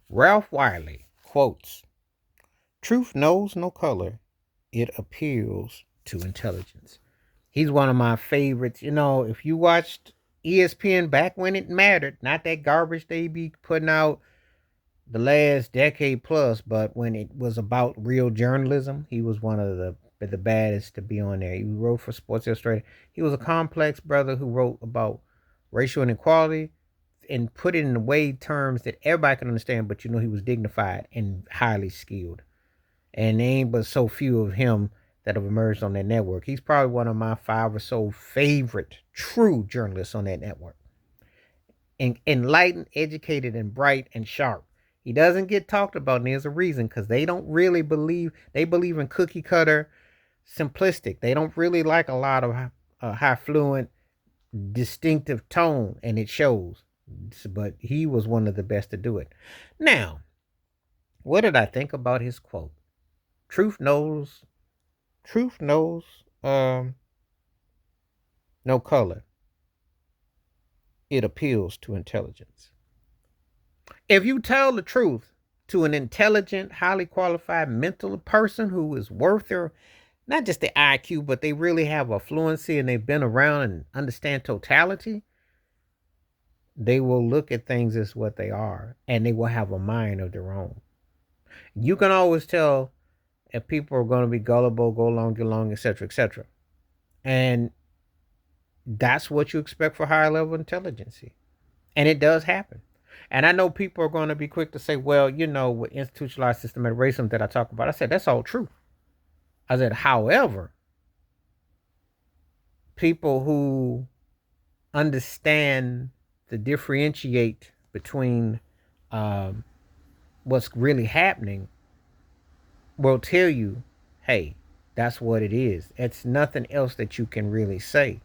Ralph Wiley quotes, "Truth knows no color, it appeals to intelligence." He's one of my favorites. If you watched ESPN back when it mattered, not that garbage they be putting out the last decade plus, but when it was about real journalism, he was one of the baddest to be on there. He wrote for Sports Illustrated. He was a complex brother who wrote about racial inequality and put it in the way terms that everybody can understand, but he was dignified and highly skilled. And there ain't but so few of him that have emerged on that network. He's probably one of my five or so favorite true journalists on that network. Enlightened, educated, and bright and sharp. He doesn't get talked about, and there's a reason, because they don't really believe, they believe in cookie cutter, simplistic. They don't really like a lot of high fluent, distinctive tone, and it shows. But he was one of the best to do it. Now, what did I think about his quote? Truth knows, truth knows, no color. It appeals to intelligence. If you tell the truth to an intelligent, highly qualified mental person who is worth their, not just the IQ, but they really have a fluency and they've been around and understand totality, they will look at things as what they are and they will have a mind of their own. You can always tell if people are going to be gullible, go along, get along, etc., etc. And that's what you expect for higher level intelligence. And it does happen. And I know people are going to be quick to say, well, with institutionalized systematic racism that I talk about, I said, that's all true. I said, however, people who understand to differentiate between what's really happening will tell you, hey, that's what it is. It's nothing else that you can really say.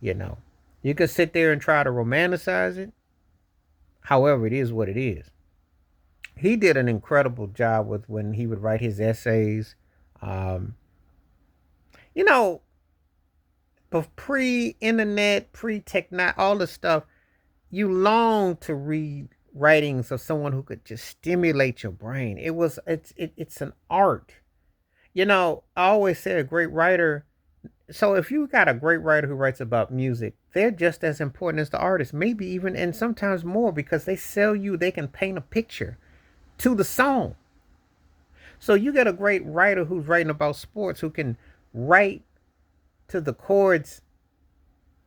You can sit there and try to romanticize it. However, it is what it is. He did an incredible job with when he would write his essays. Um, you know, pre-internet, pre-technology, all the stuff, you long to read writings of someone who could just stimulate your brain. It's an art. I always say a great writer. So if you got a great writer who writes about music, they're just as important as the artist, maybe even and sometimes more, because they sell you, they can paint a picture to the song. So you get a great writer who's writing about sports who can write to the chords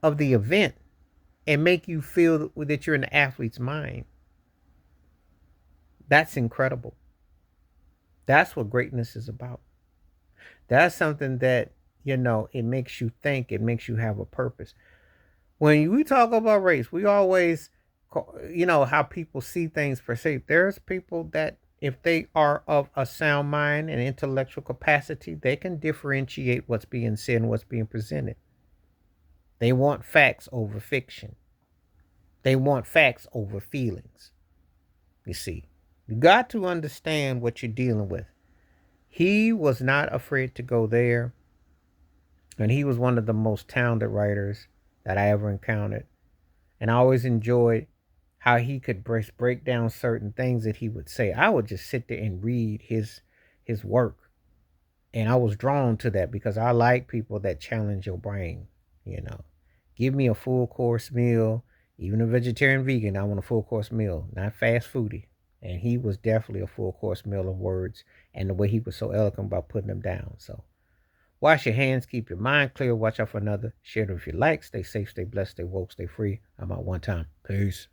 of the event and make you feel that you're in the athlete's mind. That's incredible. That's what greatness is about. That's something that, it makes you think, it makes you have a purpose. When we talk about race, we always, how people see things per se. There's people that, if they are of a sound mind and intellectual capacity, they can differentiate what's being said and what's being presented. They want facts over fiction. They want facts over feelings. You see, you got to understand what you're dealing with. He was not afraid to go there, and he was one of the most talented writers that I ever encountered. And I always enjoyed how he could break down certain things that he would say. I would just sit there and read his work, and I was drawn to that because I like people that challenge your brain. Give me a full course meal, even a vegetarian vegan. I want a full course meal, not fast foodie. And he was definitely a full course meal of words, and the way he was so eloquent about putting them down. So wash your hands, keep your mind clear, watch out for another. Share it if you like. Stay safe, stay blessed, stay woke, stay free. I'm out one time. Peace.